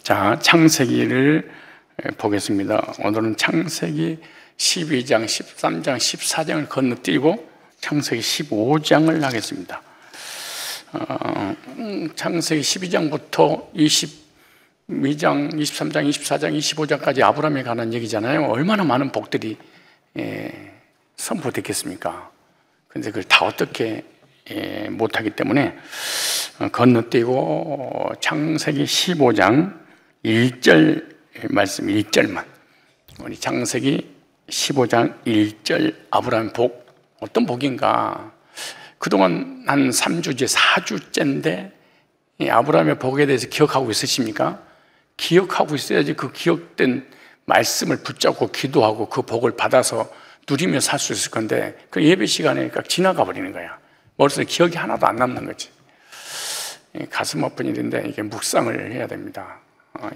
자, 창세기를 보겠습니다. 오늘은 창세기 12장, 13장, 14장을 건너뛰고 창세기 15장을 하겠습니다. 창세기 12장부터 22장, 23장, 24장, 25장까지 아브라함에 관한 얘기잖아요. 얼마나 많은 복들이 선포됐겠습니까? 근데 그걸 다 어떻게 못하기 때문에 건너뛰고 창세기 15장 1절 말씀 1절만, 우리 창세기 15장 1절 아브라함 복, 어떤 복인가? 그동안 한 3주째 4주째인데 아브라함의 복에 대해서 기억하고 있으십니까? 기억하고 있어야지 그 기억된 말씀을 붙잡고 기도하고 그 복을 받아서 누리며 살 수 있을 건데, 그 예배 시간에 지나가 버리는 거야. 머릿속에 기억이 하나도 안 남는 거지. 가슴 아픈 일인데 이게 묵상을 해야 됩니다.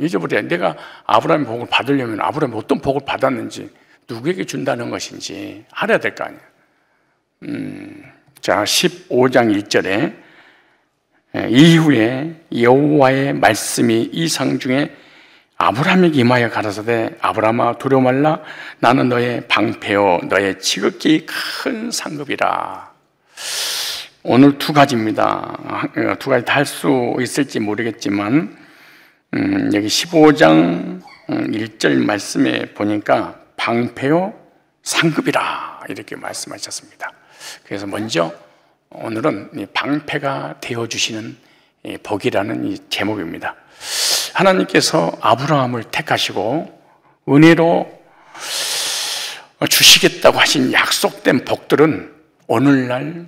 잊어버려야, 내가 아브라함의 복을 받으려면 아브라함이 어떤 복을 받았는지, 누구에게 준다는 것인지 알아야 될 거 아니야. 자, 15장 1절에 이후에 여호와의 말씀이 이상 중에 아브라함에게 임하여 가라사대, 아브라함아 두려워 말라, 나는 너의 방패요 너의 지극히 큰 상급이라. 오늘 두 가지입니다. 두 가지 다 할 수 있을지 모르겠지만 여기 15장 1절 말씀에 보니까 방패요 상급이라 이렇게 말씀하셨습니다. 그래서 먼저 오늘은 방패가 되어주시는 복이라는 이 제목입니다. 하나님께서 아브라함을 택하시고 은혜로 주시겠다고 하신 약속된 복들은 오늘날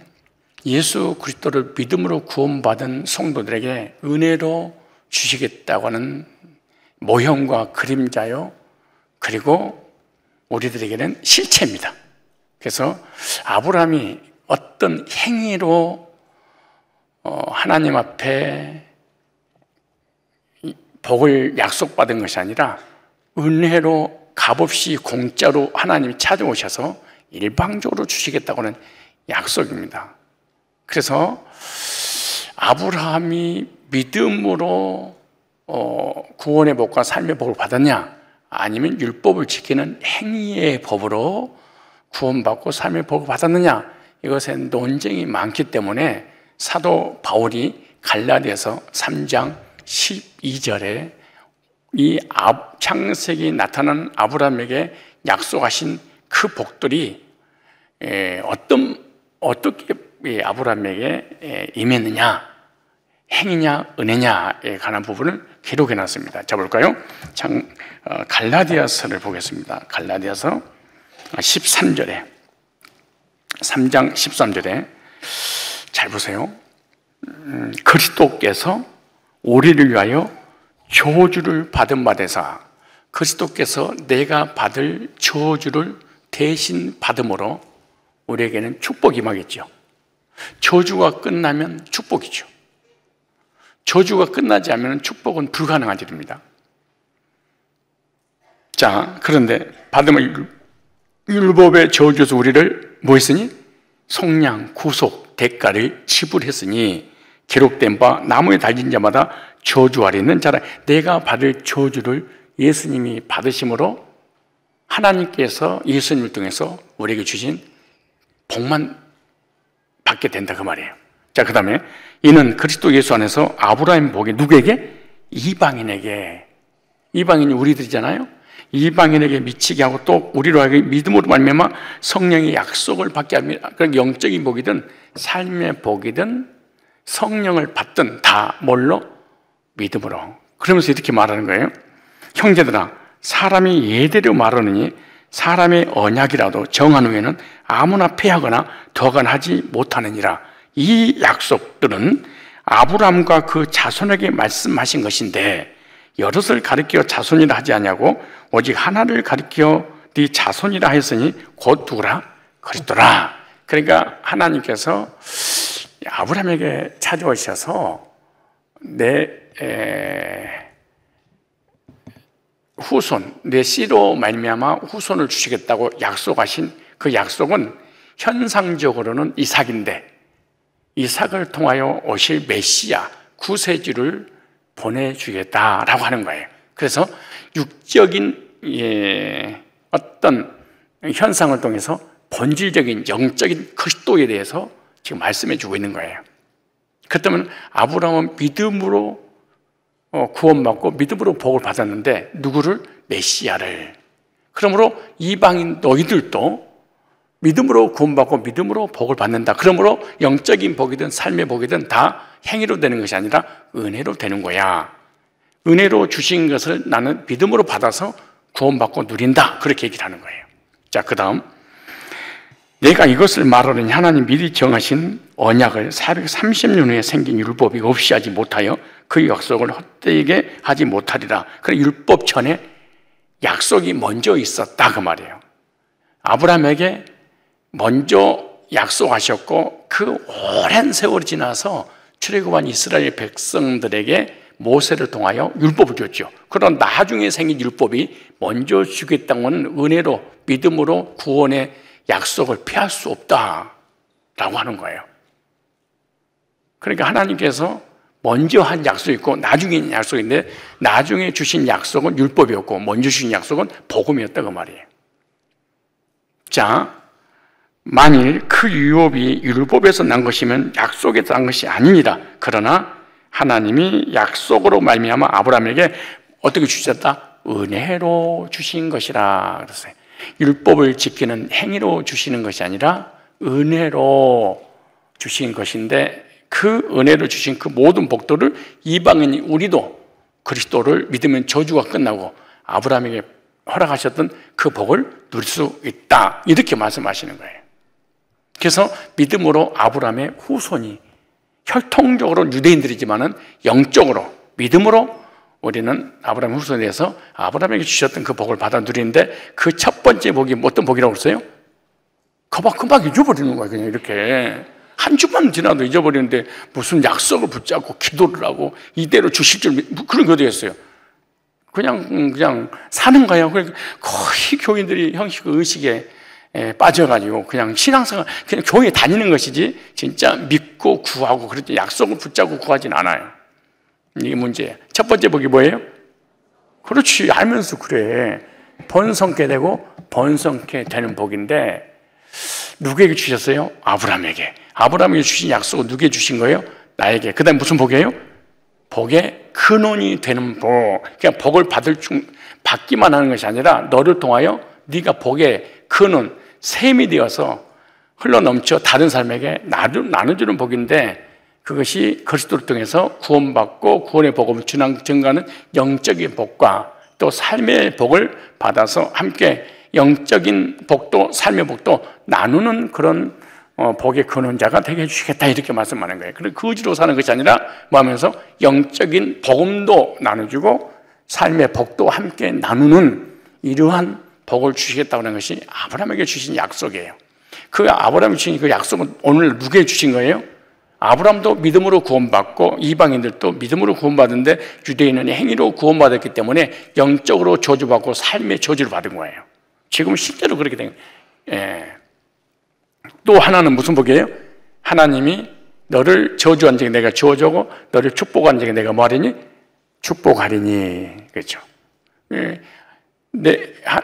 예수 그리스도를 믿음으로 구원받은 성도들에게 은혜로 주시겠다고 하는 모형과 그림자요, 그리고 우리들에게는 실체입니다. 그래서 아브라함이 어떤 행위로 하나님 앞에 복을 약속받은 것이 아니라 은혜로 값없이 공짜로 하나님이 찾아오셔서 일방적으로 주시겠다고 하는 약속입니다. 그래서 아브라함이 믿음으로 구원의 복과 삶의 복을 받았냐, 아니면 율법을 지키는 행위의 법으로 구원받고 삶의 복을 받았느냐, 이것에 논쟁이 많기 때문에 사도 바울이 갈라디아서 3장 12절에 이 창세기에 나타난 아브라함에게 약속하신 그 복들이 어떻게 아브라함에게 임했느냐, 행위냐 은혜냐에 관한 부분을 기록해 놨습니다. 자, 볼까요? 갈라디아서를 보겠습니다. 갈라디아서 13절에, 3장 13절에 잘 보세요. 그리스도께서 우리를 위하여 저주를 받은 바 되사, 그리스도께서 내가 받을 저주를 대신 받음으로 우리에게는 축복이 임하겠죠. 저주가 끝나면 축복이죠. 저주가 끝나지 않으면 축복은 불가능한 일입니다. 자, 그런데 받으면 율법의 저주에서 우리를 뭐 했으니? 속량, 구속, 대가를 지불했으니 기록된 바 나무에 달린 자마다 저주 아래 있는 자라. 내가 받을 저주를 예수님이 받으심으로 하나님께서 예수님을 통해서 우리에게 주신 복만 받게 된다, 그 말이에요. 자, 그 다음에 이는 그리스도 예수 안에서 아브라함의 복이 누구에게? 이방인에게. 이방인이 우리들이잖아요. 이방인에게 미치게 하고 또 우리로 하여금 믿음으로 말미암아 성령의 약속을 받게 합니다. 그런 영적인 복이든 삶의 복이든 성령을 받든 다 뭘로? 믿음으로. 그러면서 이렇게 말하는 거예요. 형제들아, 사람이 예대로 말하느니 사람의 언약이라도 정한 후에는 아무나 폐하거나 더하거나 하지 못하느니라. 이 약속들은 아브라함과 그 자손에게 말씀하신 것인데 여럿을 가리켜 자손이라 하지 아니하고 오직 하나를 가리켜 네 자손이라 하였으니 곧 누구라? 그리스도라. 그러니까 하나님께서 아브라함에게 찾아오셔서 내 후손, 내 씨로 말미암아 후손을 주시겠다고 약속하신 그 약속은 현상적으로는 이삭인데, 이삭을 통하여 오실 메시아 구세주를 보내주겠다라고 하는 거예요. 그래서 육적인 어떤 현상을 통해서 본질적인 영적인 그리스도에 대해서 지금 말씀해 주고 있는 거예요. 그렇다면 아브라함은 믿음으로 구원받고 믿음으로 복을 받았는데 누구를? 메시아를. 그러므로 이방인 너희들도 믿음으로 구원받고 믿음으로 복을 받는다. 그러므로 영적인 복이든 삶의 복이든 다 행위로 되는 것이 아니라 은혜로 되는 거야. 은혜로 주신 것을 나는 믿음으로 받아서 구원받고 누린다. 그렇게 얘기를 하는 거예요. 자, 그 다음 내가 이것을 말하려니 하나님 미리 정하신 언약을 430년 후에 생긴 율법이 없이 하지 못하여 그 약속을 헛되게 하지 못하리라. 그래, 율법 전에 약속이 먼저 있었다 그 말이에요. 아브라함에게 먼저 약속하셨고 그 오랜 세월이 지나서 출애굽한 이스라엘 백성들에게 모세를 통하여 율법을 줬죠. 그런 나중에 생긴 율법이 먼저 주겠다는 은혜로 믿음으로 구원의 약속을 피할 수 없다라고 하는 거예요. 그러니까 하나님께서 먼저 한 약속이 있고 나중에 있는 약속인데 나중에 주신 약속은 율법이었고 먼저 주신 약속은 복음이었다 그 말이에요. 자, 만일 그 율법이 율법에서 난 것이면 약속에서 난 것이 아니니라. 그러나 하나님이 약속으로 말미암아 아브라함에게 어떻게 주셨다? 은혜로 주신 것이라 그랬어요. 율법을 지키는 행위로 주시는 것이 아니라 은혜로 주신 것인데 그 은혜로 주신 그 모든 복도를 이방인이 우리도 그리스도를 믿으면 저주가 끝나고 아브라함에게 허락하셨던 그 복을 누릴 수 있다. 이렇게 말씀하시는 거예요. 그래서 믿음으로 아브라함의 후손이 혈통적으로 유대인들이지만은 영적으로 믿음으로 우리는 아브라함 후손에 대해서 아브라함에게 주셨던 그 복을 받아 누리는데 그 첫 번째 복이 어떤 복이라고 했어요? 금방 잊어버리는 거예요. 그냥 이렇게 한 주만 지나도 잊어버리는데 무슨 약속을 붙잡고 기도를 하고 이대로 주실 줄 그런 게 어디 있어요? 그냥 사는 거예요. 거의 교인들이 형식 의식에 빠져가지고 그냥 신앙생활 그냥 교회 다니는 것이지 진짜 믿고 구하고 그렇지 약속을 붙잡고 구하진 않아요. 이게 문제예요. 첫 번째 복이 뭐예요? 그렇지, 알면서 그래. 번성케 되고 번성케 되는 복인데 누구에게 주셨어요? 아브라함에게. 아브라함에게 주신 약속은 누구에게 주신 거예요? 나에게. 그 다음에 무슨 복이에요? 복의 근원이 되는 복. 그냥 복을 받기만 하는 것이 아니라 너를 통하여 네가 복의 근원, 샘이 되어서 흘러넘쳐 다른 사람에게 나눠주는 복인데 그것이 그리스도를 통해서 구원받고 구원의 복음을 증거하는 영적인 복과 또 삶의 복을 받아서 함께 영적인 복도 삶의 복도 나누는 그런 복의 근원자가 되게 해주시겠다 이렇게 말씀하는 거예요. 그리고 거지로 사는 것이 아니라 뭐 하면서 영적인 복음도 나눠주고 삶의 복도 함께 나누는 이러한 복을 주시겠다고 하는 것이 아브라함에게 주신 약속이에요. 그 아브라함이 주신 그 약속은 오늘 누구에게 주신 거예요? 아브라함도 믿음으로 구원받고 이방인들도 믿음으로 구원받는데 유대인은 행위로 구원받았기 때문에 영적으로 저주받고 삶의 저주를 받은 거예요. 지금 실제로 그렇게 된 거예요. 또 하나는 무슨 복이에요? 하나님이 너를 저주한 적에 내가 저주하고 너를 축복한 적에 내가 뭐 하리니? 축복하리니. 그렇죠.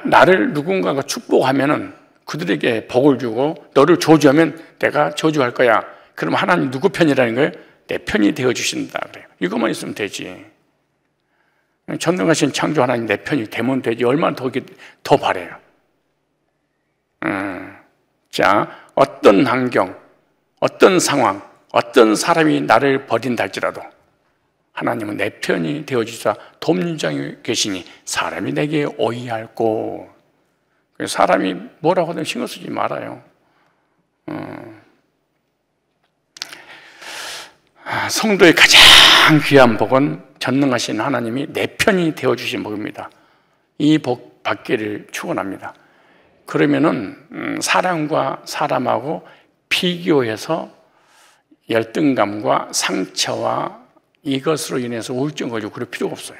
나를 누군가가 축복하면은 그들에게 복을 주고 너를 저주하면 내가 저주할 거야. 그럼 하나님 누구 편이라는 거예요? 내 편이 되어주신다 그래요. 이것만 있으면 되지. 전능하신 창조 하나님 내 편이 되면 되지. 얼마나 더 바래요. 자, 어떤 환경, 어떤 상황, 어떤 사람이 나를 버린다 할지라도 하나님은 내 편이 되어주사 돕는장이 계시니 사람이 내게 오이할고. 사람이 뭐라고 하든 신경 쓰지 말아요. 성도의 가장 귀한 복은 전능하신 하나님이 내 편이 되어주신 복입니다. 이 복 받기를 축원합니다. 그러면은 사람과 사람하고 비교해서 열등감과 상처와 이것으로 인해서 우울증 걸리고 그럴 필요가 없어요.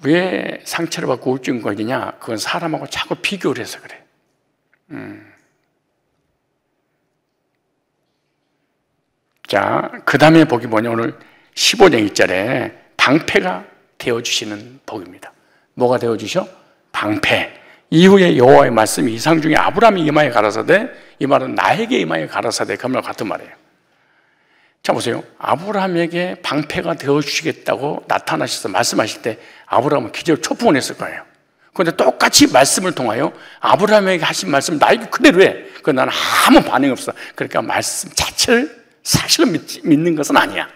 왜 상처를 받고 우울증 걸리냐? 그건 사람하고 자꾸 비교를 해서 그래. 자, 그 다음에 복이 뭐냐? 오늘 15장 1절에 방패가 되어주시는 복입니다. 뭐가 되어주셔? 방패. 이후에 여호와의 말씀이 이상 중에 아브라함이 이마에 가라사대, 이 말은 나에게 이마에 가라사대, 그 말과 같은 말이에요. 자 보세요. 아브라함에게 방패가 되어주시겠다고 나타나셔서 말씀하실 때 아브라함은 기절 초풍을 했을 거예요. 그런데 똑같이 말씀을 통하여 아브라함에게 하신 말씀 나에게 그대로 해. 그건 나는 아무 반응이 없어. 그러니까 말씀 자체를 사실로 믿는 것은 아니야.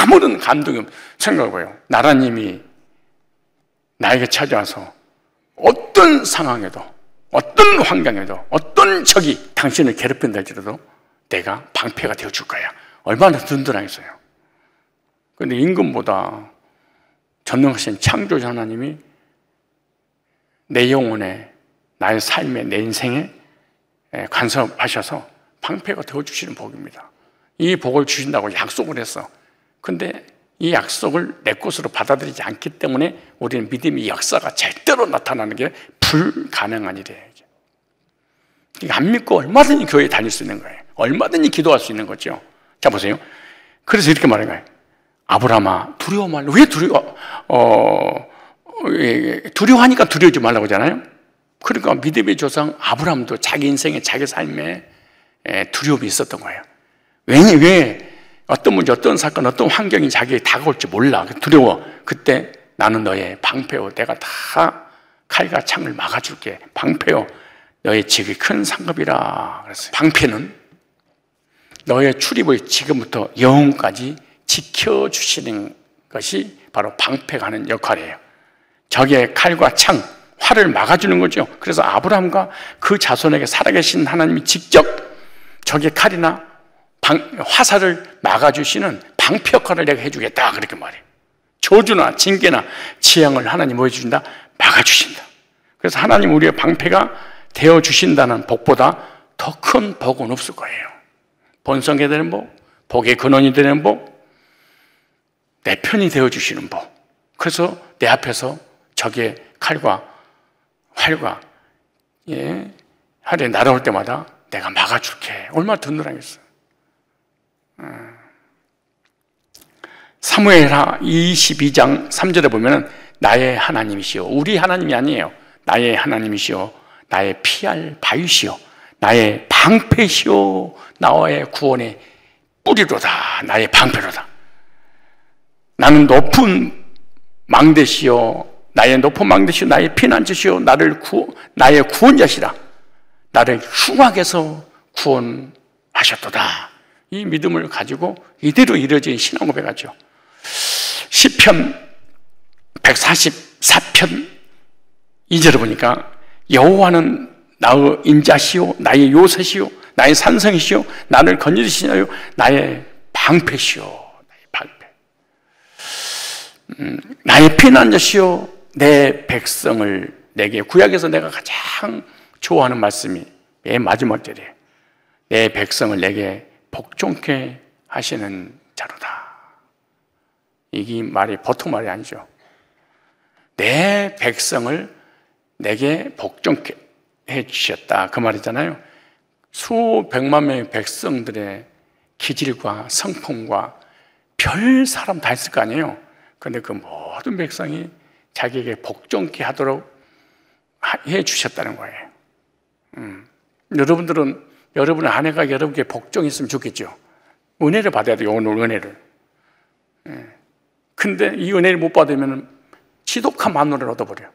아무런 감동이 없어. 생각해봐요. 나라님이 나에게 찾아와서 어떤 상황에도, 어떤 환경에도, 어떤 적이 당신을 괴롭힌다 할지라도 내가 방패가 되어줄 거야. 얼마나 든든하겠어요. 그런데 임금보다 전능하신 창조자 하나님이 내 영혼에, 나의 삶에, 내 인생에 간섭하셔서 방패가 되어주시는 복입니다. 이 복을 주신다고 약속을 했어. 근데 이 약속을 내 것으로 받아들이지 않기 때문에 우리는 믿음의 역사가 절대로 나타나는 게 불가능한 일이에요. 안 믿고 얼마든지 교회에 다닐 수 있는 거예요. 얼마든지 기도할 수 있는 거죠. 자 보세요. 그래서 이렇게 말한 거예요. 아브라함아 두려워 말라. 왜 두려워하니까 두려워하지 말라고 하잖아요. 그러니까 믿음의 조상 아브라함도 자기 인생에, 자기 삶에 두려움이 있었던 거예요. 왜 어떤 문제, 어떤 사건, 어떤 환경이 자기에게 다가올지 몰라. 두려워. 그때 나는 너의 방패요. 내가 다 칼과 창을 막아줄게. 방패요. 너의 직이 큰 상급이라 그랬어요. 방패는 너의 출입을 지금부터 영혼까지 지켜주시는 것이 바로 방패가 하는 역할이에요. 적의 칼과 창, 활을 막아주는 거죠. 그래서 아브라함과 그 자손에게 살아계신 하나님이 직접 적의 칼이나 화살을 막아주시는 방패 역할을 내가 해주겠다 그렇게 말해요. 저주나 징계나 재앙을 하나님 뭐 해주신다? 막아주신다. 그래서 하나님 우리의 방패가 되어주신다는 복보다 더 큰 복은 없을 거예요. 번성게 되는 복, 복의 근원이 되는 복, 내 편이 되어주시는 복. 그래서 내 앞에서 적의 칼과 활과 활이 날아올 때마다 내가 막아줄게. 얼마나 든든하겠어. 사무엘하 22장 3절에 보면 나의 하나님이시오. 우리 하나님이 아니에요. 나의 하나님이시오. 나의 피할 바위시오. 나의 방패시오. 나의 구원의 뿌리로다. 나의 방패로다. 나는 높은 망대시오. 나의 높은 망대시오. 나의 피난처시오. 나의 구원자시라. 나를 흉악에서 구원하셨도다. 이 믿음을 가지고 이대로 이루어진 신앙 고백하죠. 시편 144편 2절을 보니까 여호와는 나의 인자시오, 나의 요새시오, 나의 산성이시오, 나를 건지시나요, 나의 방패시오, 나의 방패, 나의 피난자시오, 내 백성을 내게. 구약에서 내가 가장 좋아하는 말씀이 맨 마지막 절이에요. 내 백성을 내게 복종케 하시는 자로다. 이게 말이 보통 말이 아니죠. 내 백성을 내게 복종케 해주셨다 그 말이잖아요. 수백만 명의 백성들의 기질과 성품과 별 사람 다 있을 거 아니에요. 그런데 그 모든 백성이 자기에게 복종케 하도록 해주셨다는 거예요. 여러분의 아내가 여러분께 복종했으면 좋겠죠. 은혜를 받아야 돼요. 오늘 은혜를. 근데 이 은혜를 못 받으면 지독한 만노를 얻어버려요.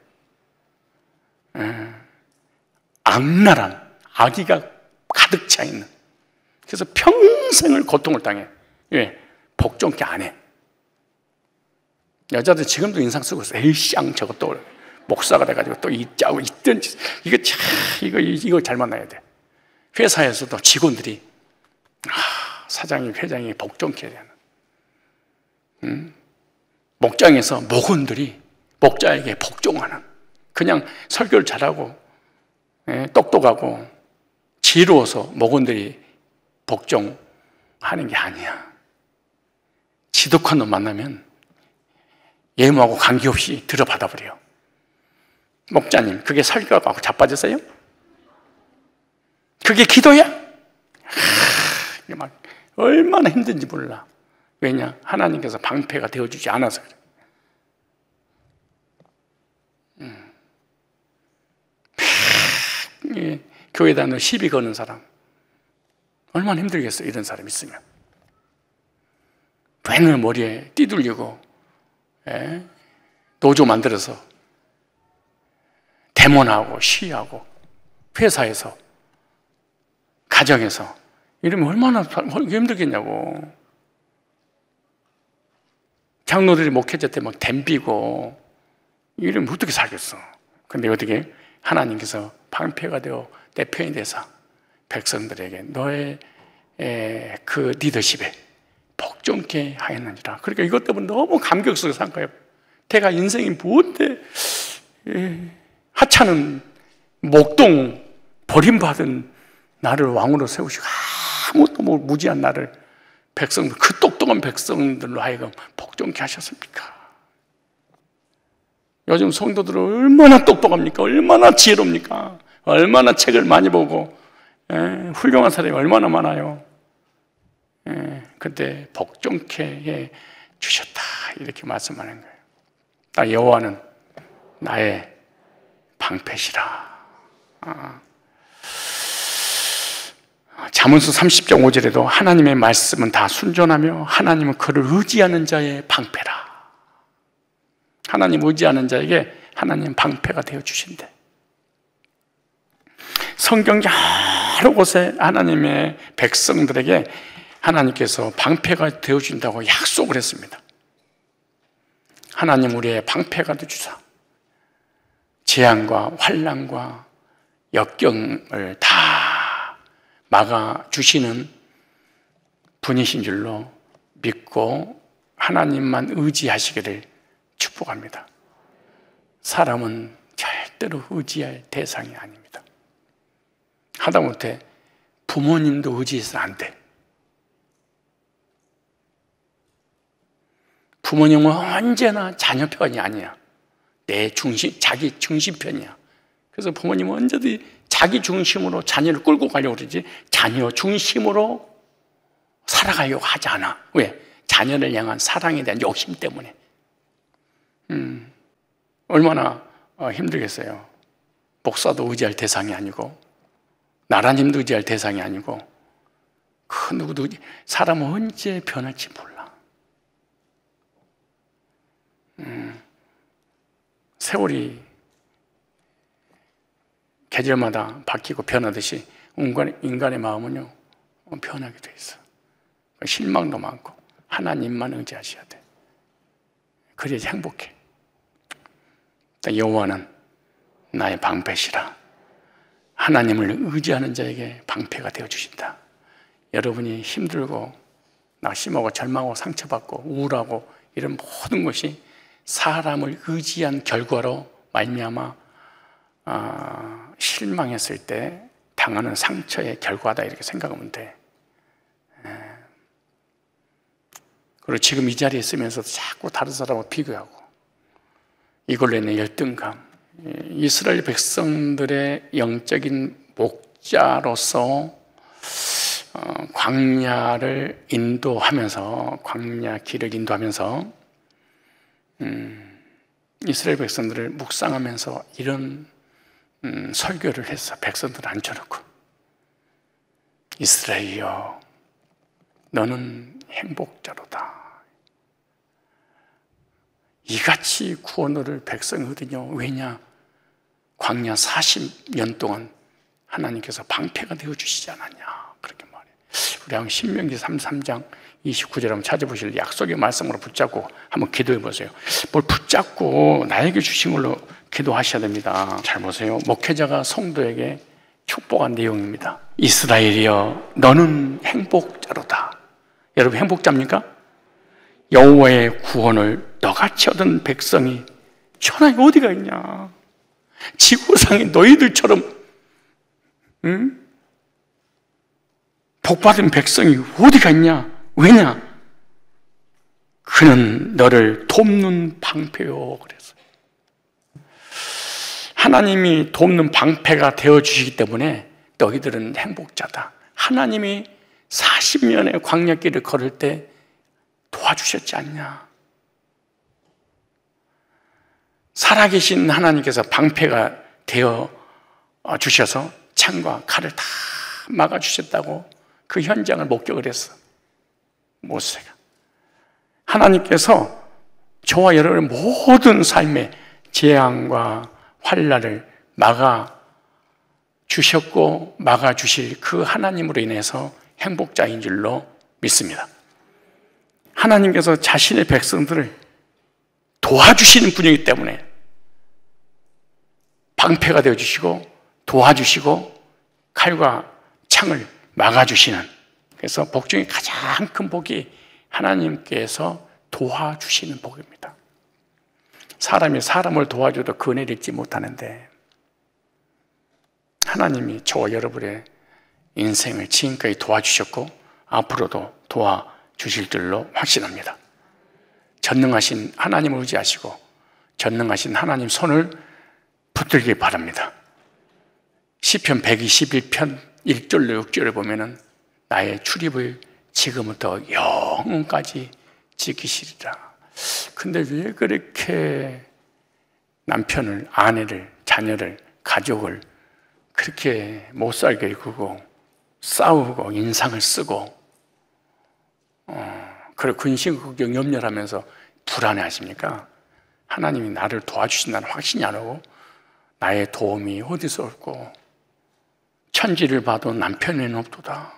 악랄한 악의가 가득 차 있는. 그래서 평생을 고통을 당해. 왜? 복종케 안 해. 여자들 지금도 인상 쓰고 있어. 에이씨, 저것도 목사가 돼가지고 또 이짜고 있던 짓. 이거 잘 만나야 돼. 회사에서도 직원들이 사장이 회장이 복종케 해야 되는. 목장에서 목원들이 목자에게 복종하는. 그냥 설교를 잘하고 똑똑하고 지혜로워서 목원들이 복종하는 게 아니야. 지독한 놈 만나면 예무하고 관계없이 들어받아버려. 목자님, 그게 설교하고 자빠졌어요? 그게 기도야? 막 얼마나 힘든지 몰라. 왜냐? 하나님께서 방패가 되어주지 않아서 그래. 교회다 너 시비 거는 사람 얼마나 힘들겠어. 이런 사람 있으면 맨날 머리에 띠둘리고 노조 만들어서 데모하고 시위하고 회사에서 가정에서 이러면 얼마나 힘들겠냐고. 장로들이 목회자 때 막 댐비고 이러면 어떻게 살겠어. 근데 어떻게 하나님께서 방패가 되어 내 편이 돼서 백성들에게 너의 그 리더십에 복종케 하였느니라. 그러니까 이것 때문에 너무 감격스럽게 생각해요. 내가 인생이 뭔데 하찮은 목동 버림받은 나를 왕으로 세우시고 아무것도 뭐 무지한 나를 백성들, 그 똑똑한 백성들로 하여금 복종케 하셨습니까? 요즘 성도들은 얼마나 똑똑합니까? 얼마나 지혜롭니까? 얼마나 책을 많이 보고 훌륭한 사람이 얼마나 많아요. 그때 복종케 해 주셨다 이렇게 말씀하는 거예요. 여호와는 나의 방패시라. 잠언서 30장 5절에도 하나님의 말씀은 다 순전하며 하나님은 그를 의지하는 자의 방패라. 하나님 의지하는 자에게 하나님 방패가 되어 주신대. 성경 여러 곳에 하나님의 백성들에게 하나님께서 방패가 되어 준다고 약속을 했습니다. 하나님 우리의 방패가 되어 주사 재앙과 환난과 역경을 다 막아주시는 분이신 줄로 믿고 하나님만 의지하시기를 축복합니다. 사람은 절대로 의지할 대상이 아닙니다. 하다못해 부모님도 의지해서는 안 돼. 부모님은 언제나 자녀 편이 아니야. 내 중심, 자기 중심 편이야. 그래서 부모님은 언제든지 자기 중심으로 자녀를 끌고 가려고 그러지 자녀 중심으로 살아가려고 하지 않아. 왜? 자녀를 향한 사랑에 대한 욕심 때문에. 얼마나 힘들겠어요. 목사도 의지할 대상이 아니고 나라님도 의지할 대상이 아니고 그 누구도 사람은 언제 변할지 몰라. 세월이 계절마다 바뀌고 변하듯이 인간의 마음은요 변하게 돼 있어. 실망도 많고 하나님만 의지하셔야 돼. 그래야지 행복해. 여호와는 나의 방패시라. 하나님을 의지하는 자에게 방패가 되어주신다. 여러분이 힘들고 낙심하고 절망하고 상처받고 우울하고 이런 모든 것이 사람을 의지한 결과로 말미암아 실망했을 때 당하는 상처의 결과다 이렇게 생각하면 돼. 그리고 지금 이 자리에 있으면서도 자꾸 다른 사람과 비교하고 이걸로 인해 열등감, 이스라엘 백성들의 영적인 목자로서 광야를 인도하면서 광야 길을 인도하면서 이스라엘 백성들을 묵상하면서 이런 설교를 해서 백성들을 앉혀놓고 이스라엘이여 너는 행복자로다. 이같이 구원을 백성이 얻으뇨. 왜냐? 광야 40년 동안 하나님께서 방패가 되어주시지 않았냐 그렇게 말해요. 우리 한번 신명기 33장 29절 한번 찾아보실 약속의 말씀으로 붙잡고 한번 기도해 보세요. 뭘 붙잡고 나에게 주신 걸로 기도하셔야 됩니다. 잘 보세요. 목회자가 성도에게 축복한 내용입니다. 이스라엘이여 너는 행복자로다. 여러분 행복자입니까? 여호와의 구원을 너같이 얻은 백성이 천하에 어디가 있냐? 지구상에 너희들처럼 복받은 백성이 어디가 있냐? 왜냐? 그는 너를 돕는 방패요. 그래서 하나님이 돕는 방패가 되어주시기 때문에 너희들은 행복자다. 하나님이 40년의 광야길을 걸을 때 도와주셨지 않냐? 살아계신 하나님께서 방패가 되어 주셔서 창과 칼을 다 막아주셨다고 그 현장을 목격을 했어, 모세가. 하나님께서 저와 여러분의 모든 삶의 재앙과 환난을 막아주셨고 막아주실 그 하나님으로 인해서 행복자인 줄로 믿습니다. 하나님께서 자신의 백성들을 도와주시는 분이기 때문에 방패가 되어주시고 도와주시고 칼과 창을 막아주시는, 그래서 복 중에 가장 큰 복이 하나님께서 도와주시는 복입니다. 사람이 사람을 도와줘도 그 은혜를 잊지 못하는데 하나님이 저와 여러분의 인생을 지금까지 도와주셨고 앞으로도 도와주실 줄로 확신합니다. 전능하신 하나님을 의지하시고 전능하신 하나님 손을 붙들기 바랍니다. 시편 121편 1절로 6절을 보면은 나의 출입을 지금부터 영원까지 지키시리라. 근데 왜 그렇게 남편을, 아내를, 자녀를, 가족을 그렇게 못 살게 굴고 싸우고 인상을 쓰고 그리고 근심걱정 염려하면서 불안해하십니까? 하나님이 나를 도와주신다는 확신이 안 오고 나의 도움이 어디서 올고 천지를 봐도 남편에는 없도다,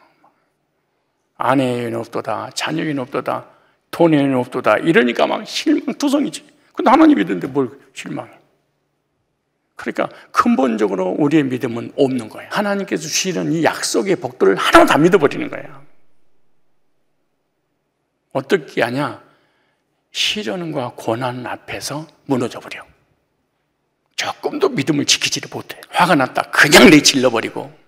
아내에는 없도다, 자녀에는 없도다, 돈에는 없도다, 이러니까 막 실망투성이지. 근데 하나님 믿는데 뭘 실망해? 그러니까 근본적으로 우리의 믿음은 없는 거예요. 하나님께서 주시는 이 약속의 복들을 하나도 다 믿어버리는 거예요. 어떻게 하냐? 시련과 고난 앞에서 무너져버려. 조금도 믿음을 지키지를 못해. 화가 났다, 그냥 내질러버리고,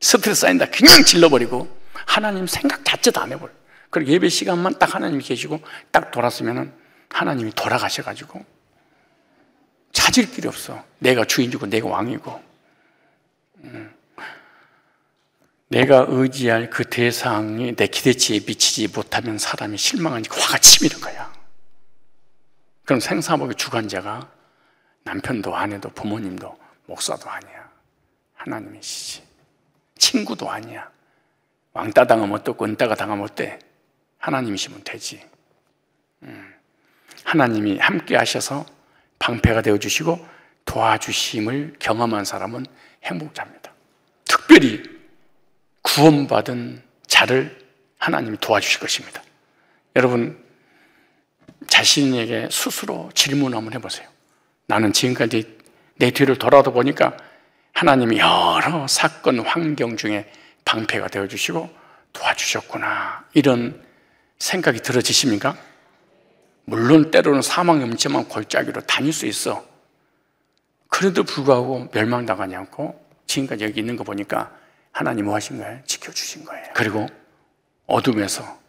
스트레스 쌓인다, 그냥 질러버리고, 하나님 생각 자체도 안 해버려. 그리고 예배 시간만 딱 하나님이 계시고 딱 돌았으면 하나님이 돌아가셔가지고 찾을 길이 없어. 내가 주인이고 내가 왕이고 내가 의지할 그 대상이 내 기대치에 미치지 못하면 사람이 실망하니까 화가 치미는 거야. 그럼 생사복의 주관자가 남편도 아내도 부모님도 목사도 아니야, 하나님이시지. 친구도 아니야. 왕따 당하면 어떻고 은따가 당하면 어때? 하나님이시면 되지. 하나님이 함께 하셔서 방패가 되어주시고 도와주심을 경험한 사람은 행복자입니다. 특별히 구원받은 자를 하나님이 도와주실 것입니다. 여러분 자신에게 스스로 질문 한번 해보세요. 나는 지금까지 내 뒤를 돌아다 보니까 하나님이 여러 사건 환경 중에 방패가 되어주시고 도와주셨구나, 이런 생각이 들어지십니까? 물론 때로는 사망의 음침한 골짜기로 다닐 수 있어. 그래도 불구하고 멸망당하지 않고 지금까지 여기 있는 거 보니까 하나님 뭐 하신 거예요? 지켜주신 거예요. 그리고 어둠에서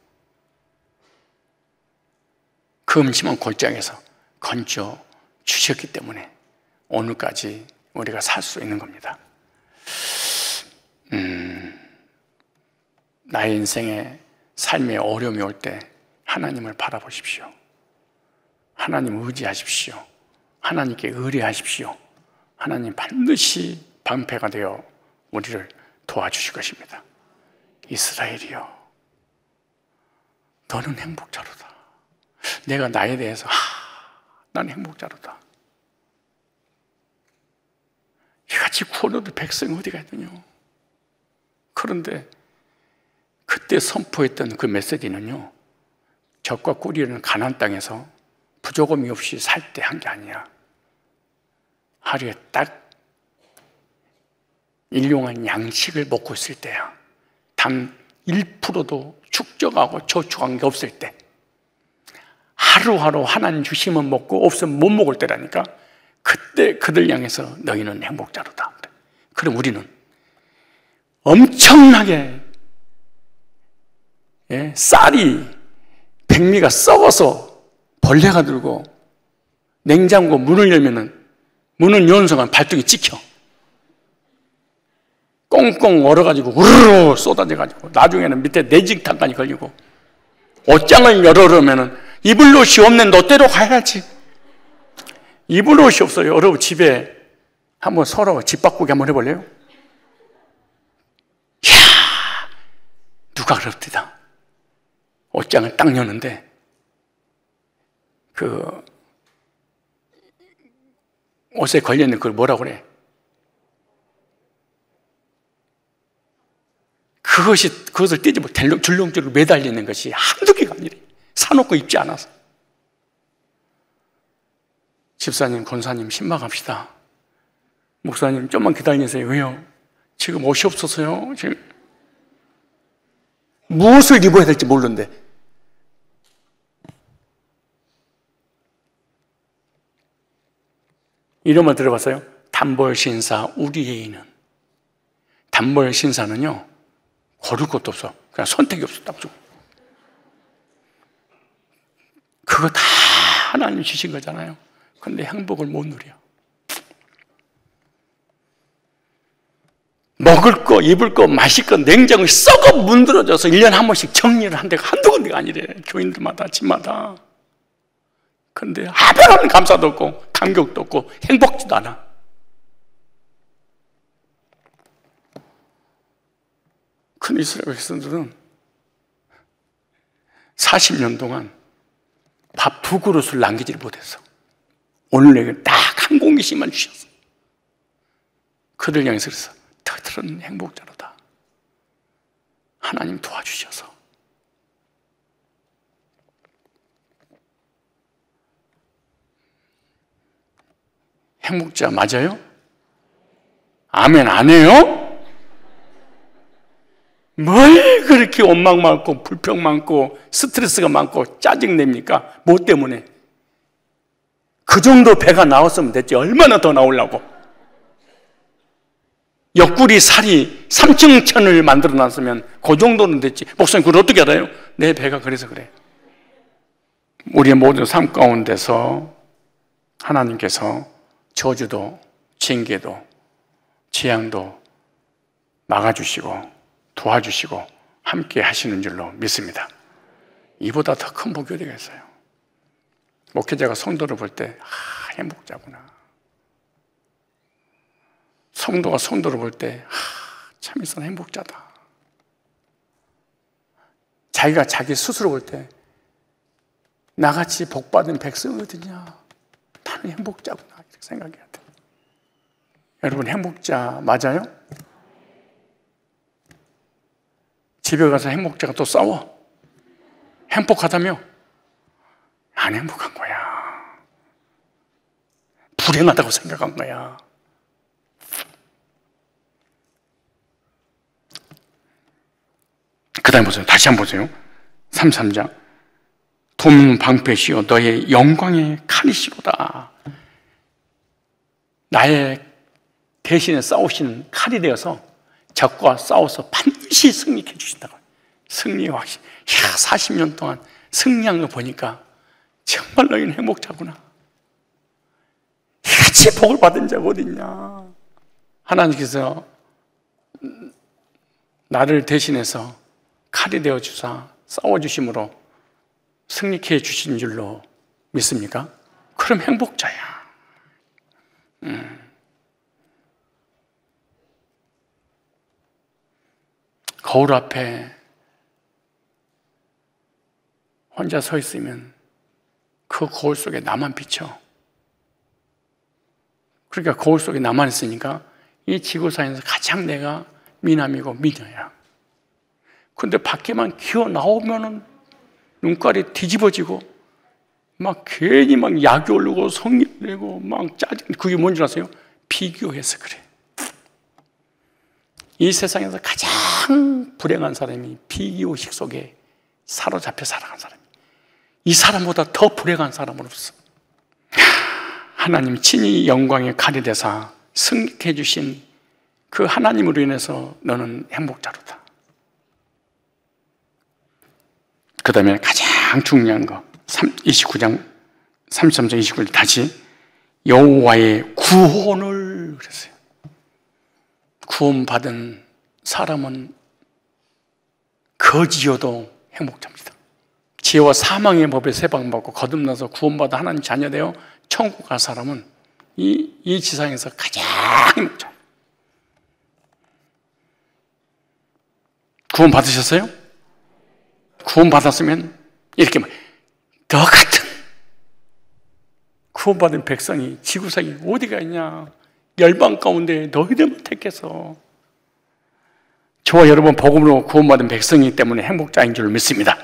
그 음침한 골짜기에서 건져 주셨기 때문에 오늘까지 우리가 살 수 있는 겁니다. 나의 인생에 삶의 어려움이 올 때 하나님을 바라보십시오. 하나님을 의지하십시오. 하나님께 의뢰하십시오. 하나님 반드시 방패가 되어 우리를 도와주실 것입니다. 이스라엘이여, 너는 행복자로다. 내가 나에 대해서 난 행복자로다. 이같이 구원 얻을 백성이 어디가 있느냐. 그런데 그때 선포했던 그 메시지는요, 적과 꿀이라는 가나안 땅에서 부조금이 없이 살 때 한 게 아니야. 하루에 딱 일용할 양식을 먹고 있을 때야. 단 1%도 축적하고 저축한 게 없을 때, 하루하루 하나님 주시면 먹고 없으면 못 먹을 때라니까. 그때 그들 향해서 너희는 행복자로다. 그럼 우리는 엄청나게 쌀이 백미가 썩어서 벌레가 들고 냉장고 문을 열면은 문을 여는 순간 발등이 찍혀. 꽁꽁 얼어가지고 우르르 쏟아져가지고 나중에는 밑에 내직탕까지 걸리고 옷장을 열어놓으면 입을 옷이 없는 너 때로 가야지. 입을 옷이 없어요. 여러분 집에 한번 서로 집 바꾸기 한번 해볼래요? 이야, 누가 그럽디다. 옷장을 딱 여는데 그 옷에 걸려있는 그걸 뭐라고 그래? 그것을 떼지 못해 줄렁줄렁 매달리는 것이 한두 개가 아니래. 사놓고 입지 않아서. 집사님, 권사님 신방합시다. 목사님 좀만 기다리세요. 왜요? 지금 옷이 없어서요. 지금 무엇을 입어야 될지 모르는데. 이런 말 들어봤어요? 단벌신사 우리에이는. 단벌신사는요 고를 것도 없어. 그냥 선택이 없어. 딱 주고. 그거 다 하나님 주신 거잖아요. 근데 행복을 못 누려. 먹을 거, 입을 거, 마실 거, 냉장고에 썩어 문드러져서 1년에 한 번씩 정리를 한 데가 한두 군데가 아니래. 교인들마다, 집마다. 근데 아무런 감사도 없고, 감격도 없고, 행복지도 않아. 큰 이스라엘 백성들은 40년 동안 밥 2그릇을 남기지를 못했어. 오늘 내게 딱 한 공기씩만 주셨어. 그들 향해서 그래서 터트는 행복자로다. 하나님 도와주셔서. 행복자 맞아요? 아멘 안 해요? 뭘 그렇게 원망 많고 불평 많고 스트레스가 많고 짜증냅니까? 뭐 때문에? 그 정도 배가 나왔으면 됐지. 얼마나 더 나오려고? 옆구리 살이 3층 천을 만들어 놨으면 그 정도는 됐지. 목사님 그걸 어떻게 알아요? 내 배가 그래서 그래. 우리의 모든 삶 가운데서 하나님께서 저주도 징계도 재앙도 막아주시고 도와주시고 함께 하시는 줄로 믿습니다. 이보다 더 큰 복이 어디가 있어요? 목회자가 성도를 볼 때 행복자구나. 성도가 성도를 볼 때 참 이 사람 행복자다. 자기가 자기 스스로 볼 때 나같이 복받은 백성이 어디냐? 나는 행복자구나 이렇게 생각해야 돼. 여러분 행복자 맞아요? 집에 가서 행복자가 또 싸워? 행복하다며? 안 행복한 거야. 불행하다고 생각한 거야. 그 다음에 보세요. 다시 한번 보세요. 33장. 돔 방패시오 너의 영광의 칼이시로다. 나의 대신에 싸우시는 칼이 되어서 적과 싸워서 반드시 승리해 주신다고. 승리의 확신. 40년 동안 승리한 거 보니까 정말 너희는 행복자구나. 이같이 복을 받은 자가 어딨냐. 하나님께서 나를 대신해서 칼이 되어주사 싸워주심으로 승리케 해주신 줄로 믿습니까? 그럼 행복자야. 거울 앞에 혼자 서 있으면 그 거울 속에 나만 비쳐. 그러니까 거울 속에 나만 있으니까 이 지구상에서 가장 내가 미남이고 미녀야. 근데 밖에만 기어 나오면은 눈깔이 뒤집어지고 막 괜히 막 약이 오르고 성이 내고 막 짜증. 그게 뭔지 아세요? 비교해서 그래. 이 세상에서 가장 불행한 사람이 비교의식 속에 사로잡혀 살아간 사람이에요. 이 사람보다 더 불행한 사람은 없어. 하나님 친히 영광의 칼이 되사 승리케 해주신 그 하나님으로 인해서 너는 행복자로다. 그 다음에 가장 중요한 거 29장 33장 29절 다시 여호와의 구원을 그랬어요. 구원받은 사람은 거지여도 행복자입니다. 죄와 사망의 법에 세방받고 거듭나서 구원받아 하나님 자녀되어 천국 갈 사람은 이 지상에서 가장 행복해요. 구원 받으셨어요? 구원 받았으면 이렇게 너 같은 구원받은 백성이 지구상에 어디가 있냐? 열방 가운데 너희들만 택해서. 저와 여러분 복음으로 구원받은 백성이기 때문에 행복자인 줄 믿습니다.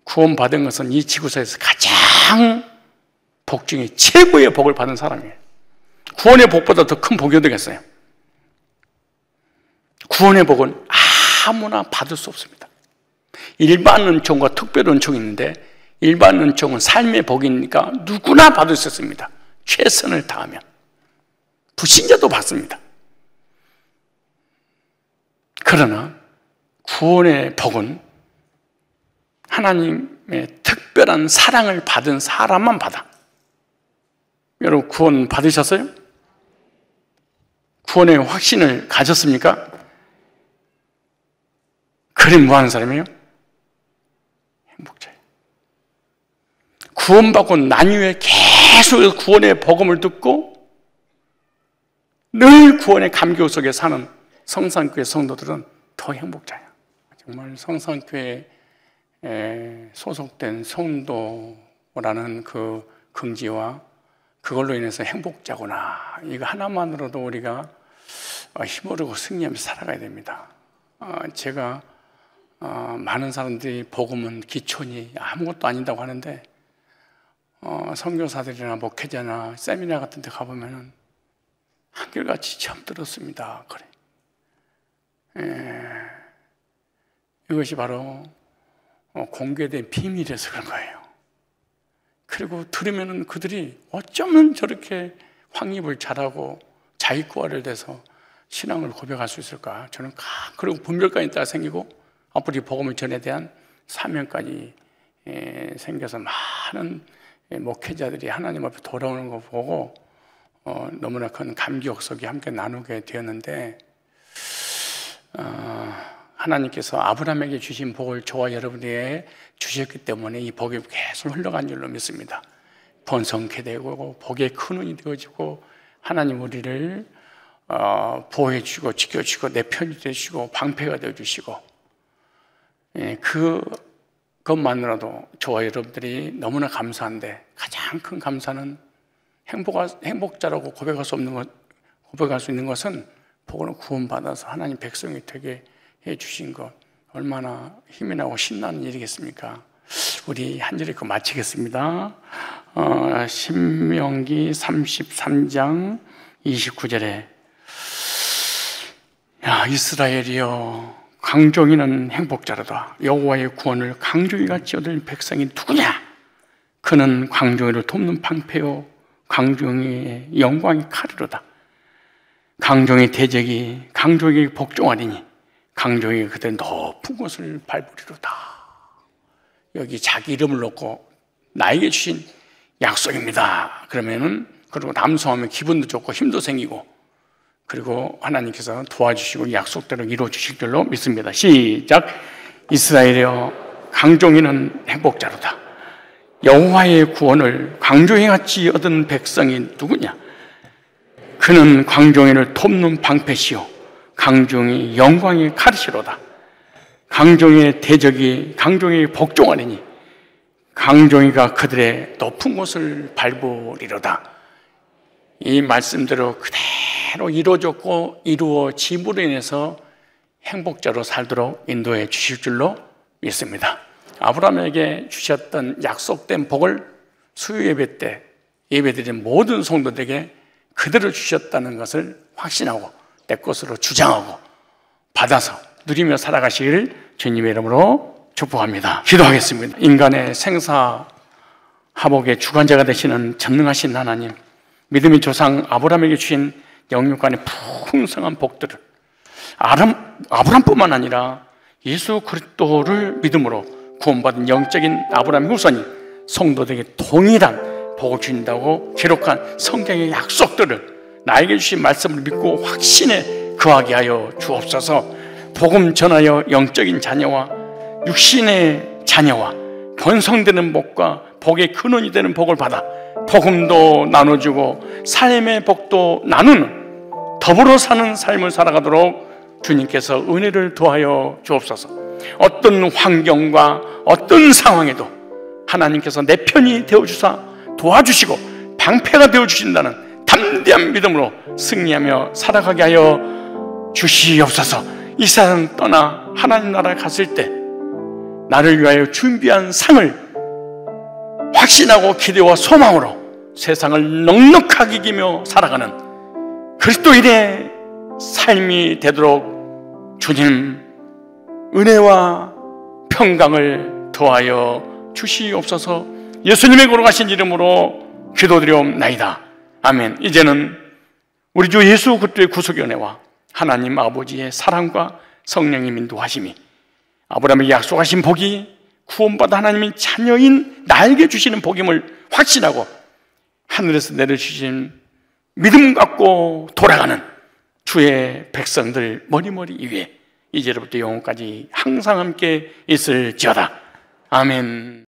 구원받은 것은 이 지구상에서 가장 복 중에 최고의 복을 받은 사람이에요. 구원의 복보다 더 큰 복이 어디겠어요? 구원의 복은 아무나 받을 수 없습니다. 일반 은총과 특별 은총이 있는데, 일반 은총은 삶의 복이니까 누구나 받을 수 있습니다. 최선을 다하면. 불신자도 받습니다. 그러나 구원의 복은 하나님의 특별한 사랑을 받은 사람만 받아. 여러분 구원 받으셨어요? 구원의 확신을 가졌습니까? 그림 뭐 하는 사람이에요? 행복자예요. 구원받고 난 이후에 계속 구원의 복음을 듣고 늘 구원의 감격 속에 사는 성산교회 성도들은 더 행복자예요. 정말 성산교회에 소속된 성도라는 그 긍지와 그걸로 인해서 행복자구나, 이거 하나만으로도 우리가 힘으로 승리하면서 살아가야 됩니다. 제가 많은 사람들이 복음은 기초니 아무것도 아니다고 하는데, 선교사들이나 목회자나 세미나 같은 데 가보면은 한결같이 처음 들었습니다. 그래. 이것이 바로 공개된 비밀이라서 그런 거예요. 그리고 들으면은 그들이 어쩌면 저렇게 확립을 잘하고 자기구화를 돼서 신앙을 고백할 수 있을까? 저는 그리고 분별감이 따라 생기고 앞으로 이 복음을 전에 대한 사명까지 생겨서 많은 목회자들이 하나님 앞에 돌아오는 거 보고 너무나 큰 감격 속에 함께 나누게 되었는데, 하나님께서 아브라함에게 주신 복을 저와 여러분에게 주셨기 때문에 이 복이 계속 흘러간 줄로 믿습니다. 번성케 되고 복의 큰 운이 되어지고 하나님 우리를 보호해 주시고 지켜주시고 내 편이 되시고 방패가 되어주시고, 그것만으로도 저와 여러분들이 너무나 감사한데, 가장 큰 감사는 행복자라고 고백할 수 있는 것은 복으로 구원받아서 하나님 백성이 되게 해주신 것, 얼마나 힘이 나고 신나는 일이겠습니까? 우리 한 절에 마치겠습니다. 신명기 33장 29절에 야 이스라엘이여, 강종이는 행복자로다. 여호와의 구원을 강종이 같이 얻을 백성이 누구냐? 그는 강종이를 돕는 방패요 강종이의 영광이 칼이로다. 강종의 대적이 강종에게 복종하리니 강종이 그들 높은 곳을 밟으리로다. 여기 자기 이름을 놓고 나에게 주신 약속입니다. 그러면은, 그리고 남성하면 기분도 좋고 힘도 생기고, 그리고 하나님께서 도와주시고 약속대로 이루어 주실 줄로 믿습니다. 시작. 이스라엘이여, 강종이는 행복자로다. 여호와의 구원을 강종이 같이 얻은 백성이 누구냐? 그는 강종이를 돕는 방패시요 강종이 영광의 칼이시로다. 강종의 대적이 강종에게 복종하리니 강종이가 그들의 높은 곳을 밟으리로다. 이 말씀대로 그대로 이루어졌고 이루어짐으로 인해서 행복자로 살도록 인도해 주실 줄로 믿습니다. 아브라함에게 주셨던 약속된 복을 수요 예배 때 예배드린 모든 성도들에게 그대로 주셨다는 것을 확신하고 내 것으로 주장하고 받아서 누리며 살아가시기를 주님의 이름으로 축복합니다. 기도하겠습니다. 인간의 생사화복의 주관자가 되시는 전능하신 하나님, 믿음의 조상 아브라함에게 주신 영육간의 풍성한 복들을 아브라함뿐만 아니라 예수 그리스도를 믿음으로 구원받은 영적인 아브라함의 후손이 성도들에게 동일한 복을 주신다고 기록한 성경의 약속들을 나에게 주신 말씀을 믿고 확신에 거하게 하여 주옵소서. 복음 전하여 영적인 자녀와 육신의 자녀와 번성되는 복과 복의 근원이 되는 복을 받아 복음도 나눠주고 삶의 복도 나누는 더불어 사는 삶을 살아가도록 주님께서 은혜를 더하여 주옵소서. 어떤 환경과 어떤 상황에도 하나님께서 내 편이 되어주사 도와주시고 방패가 되어주신다는 담대한 믿음으로 승리하며 살아가게 하여 주시옵소서. 이 세상 떠나 하나님 나라에 갔을 때 나를 위하여 준비한 상을 확신하고 기대와 소망으로 세상을 넉넉하게 이기며 살아가는 그리스도인의 삶이 되도록 주님 은혜와 평강을 더하여 주시옵소서. 예수님의 거룩하신 이름으로 기도드리옵나이다. 아멘. 이제는 우리 주 예수 그리스도의 구속의 은혜와 하나님 아버지의 사랑과 성령의 인도하심이 아브라함에게 약속하신 복이 구원받아 하나님의 자녀인 나에게 주시는 복임을 확신하고 하늘에서 내려주신 믿음 갖고 돌아가는 주의 백성들 머리머리 위에 이제로부터 영원까지 항상 함께 있을지어다. 아멘.